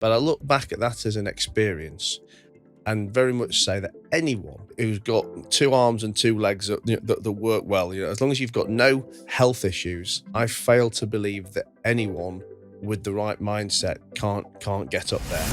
But I look back at that as an experience and very much say that anyone who's got 2 arms and 2 legs that work well, as long as you've got no health issues, I fail to believe that anyone with the right mindset can't get up there.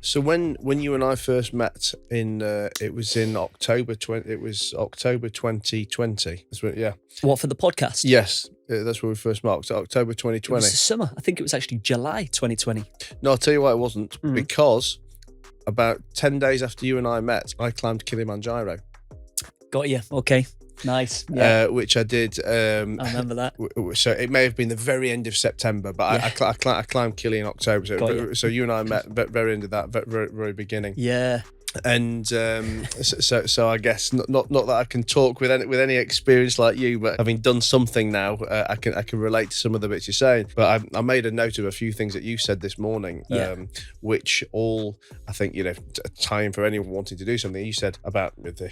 So when you and I first met it was in October 2020. That's when, yeah. What, for the podcast? Yes, that's when we first met. October 2020. It was the summer. I think it was actually July 2020. No, I'll tell you why it wasn't. Because about 10 days after you and I met, I climbed Kilimanjaro. Got you. Okay. Nice. Yeah. Which I did. I remember that. So it may have been the very end of September, but yeah. I climbed Kili in October. So you and I met at the very end of that, very beginning. Yeah. And so I guess not that I can talk with any experience like you, but having done something now, I can relate to some of the bits you're saying. But I made a note of a few things that you said this morning, which all I think tie in for anyone wanting to do something. You said about the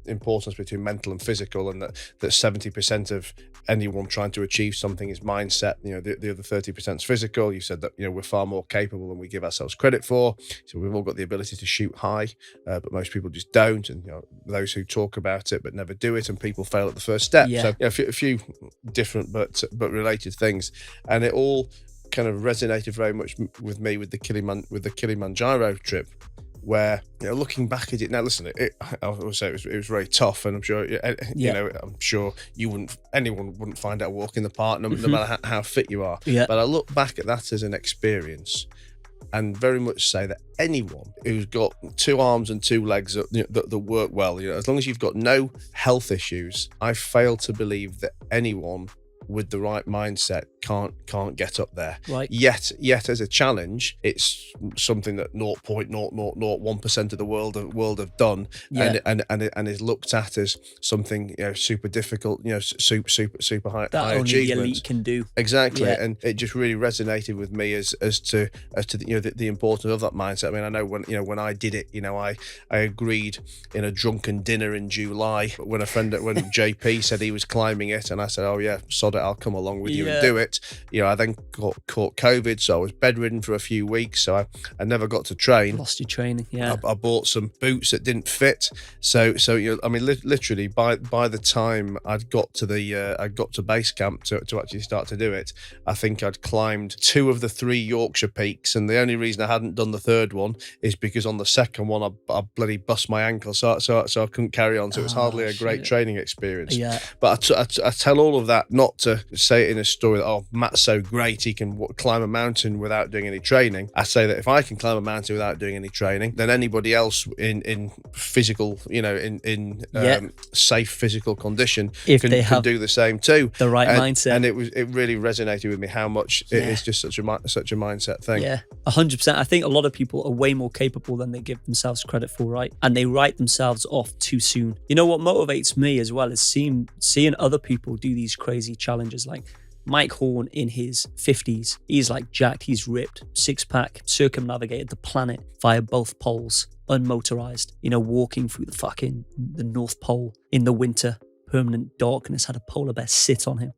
importance between mental and physical, and that 70% of anyone trying to achieve something is mindset. The other 30% is physical. You said that we're far more capable than we give ourselves credit for. So we've all got the ability to shoot high. But most people just don't, and those who talk about it but never do it, and people fail at the first step. So a few different but related things, and it all kind of resonated very much with me with the Kilimanjaro trip, where looking back at it now, listen, I will say it was very tough, and I'm sure I'm sure anyone wouldn't find out a walk in the park, no matter how fit you are. But I look back at that as an experience and very much say that anyone who's got 2 arms and 2 legs that work well, as long as you've got no health issues, I fail to believe that anyone with the right mindset can't get up there. Right. Yet as a challenge, it's something that 0.0001% of the world have done, and is looked at as something super difficult, super high that only achievement. The elite can do. Exactly, and it just really resonated with me as to the importance of that mindset. I mean, I know when I did it, I agreed in a drunken dinner in July when JP said he was climbing it, and I said, oh yeah, sod it, I'll come along with you and do it. I then caught COVID, so I was bedridden for a few weeks, so I never got to train. Lost your training. Yeah. I bought some boots that didn't fit, so I mean, literally by the time I'd got to base camp to actually start to do it, I think I'd climbed 2 of the 3 Yorkshire peaks, and the only reason I hadn't done the 3rd one is because on the 2nd one I bloody bust my ankle, so I couldn't carry on. So it was hardly a great training experience. Yeah. But I tell all of that not to say it in a story that, oh, Matt's so great, he can climb a mountain without doing any training. I say that if I can climb a mountain without doing any training, then anybody else in physical, safe physical condition can do the same too. The right mindset. And it really resonated with me how much it is just such a mindset thing. Yeah, 100%. I think a lot of people are way more capable than they give themselves credit for, right? And they write themselves off too soon. What motivates me as well is seeing other people do these crazy challenges. Like Mike Horn in his 50s, he's like jacked, he's ripped, 6-pack, circumnavigated the planet via both poles, unmotorized, walking through the North Pole in the winter, permanent darkness, had a polar bear sit on him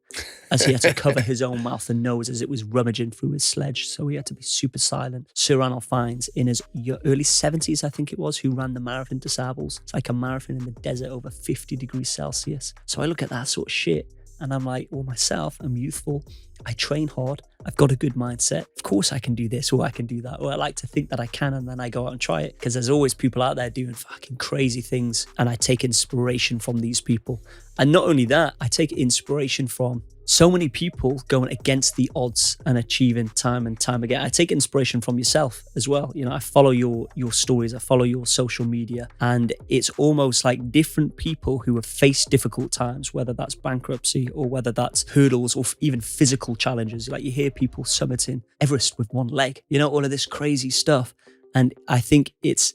as he had to cover his own mouth and nose as it was rummaging through his sledge. So he had to be super silent. Sir Ranulph Fiennes in his early 70s, I think it was, who ran the Marathon des Sables. It's like a marathon in the desert over 50 degrees Celsius. So I look at that sort of shit and I'm like, well, myself, I'm youthful. I train hard. I've got a good mindset. Of course I can do this or I can do that. Or I like to think that I can, and then I go out and try it, because there's always people out there doing fucking crazy things, and I take inspiration from these people. And not only that, I take inspiration from so many people going against the odds and achieving time and time again. I take inspiration from yourself as well. I follow your stories, I follow your social media, and it's almost like different people who have faced difficult times, whether that's bankruptcy or whether that's hurdles or even physical challenges. Like you hear people summiting Everest with one leg, all of this crazy stuff. And I think it's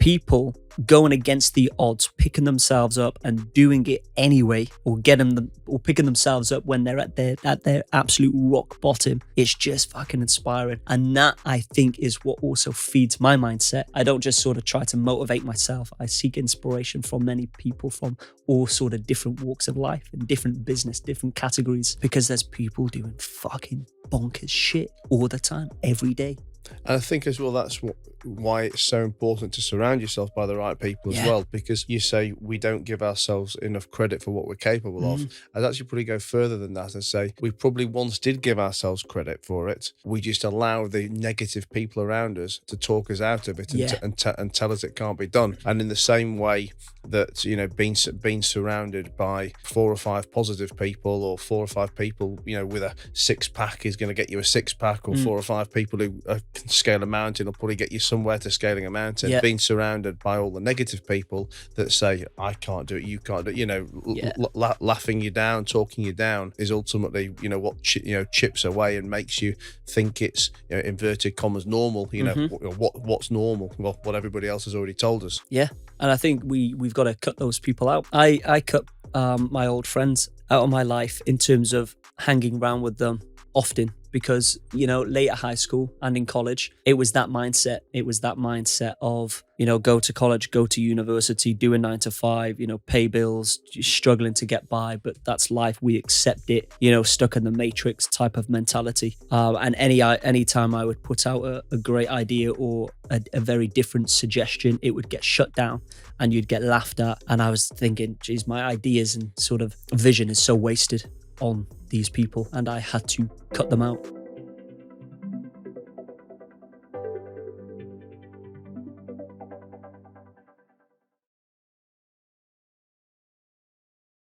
people going against the odds, picking themselves up and doing it anyway, or picking themselves up when they're at their absolute rock bottom, it's just fucking inspiring. And that, I think, is what also feeds my mindset. I don't just sort of try to motivate myself. I seek inspiration from many people from all sort of different walks of life and different business, different categories, because there's people doing fucking bonkers shit all the time, every day. And I think as well, that's why it's so important to surround yourself by the right people as well, because you say we don't give ourselves enough credit for what we're capable of. I'd actually probably go further than that and say we probably once did give ourselves credit for it. We just allow the negative people around us to talk us out of it and tell us it can't be done. And in the same way that, you know, being surrounded by 4 or 5 positive people, or 4 or 5 people, you know, with a 6-pack is going to get you a 6-pack, or 4 or 5 people who can scale a mountain will probably get you somewhere to scaling a mountain. Being surrounded by all the negative people that say, I can't do it, you can't do it, you know, laughing you down, talking you down, is ultimately, you know, what chips away and makes you think it's, you know, inverted commas normal. You know, what's normal? Well, what everybody else has already told us. Yeah. And I think we've got to cut those people out. I cut my old friends out of my life in terms of hanging around with them often, because, you know, late at high school and in college, it was that mindset. It was that mindset of, you know, go to college, go to university, do a 9 to 5, you know, pay bills, struggling to get by, but that's life. We accept it, you know, stuck in the matrix type of mentality. And any time I would put out a great idea or a very different suggestion, it would get shut down and you'd get laughed at. And I was thinking, geez, my ideas and sort of vision is so wasted on these people, and I had to cut them out.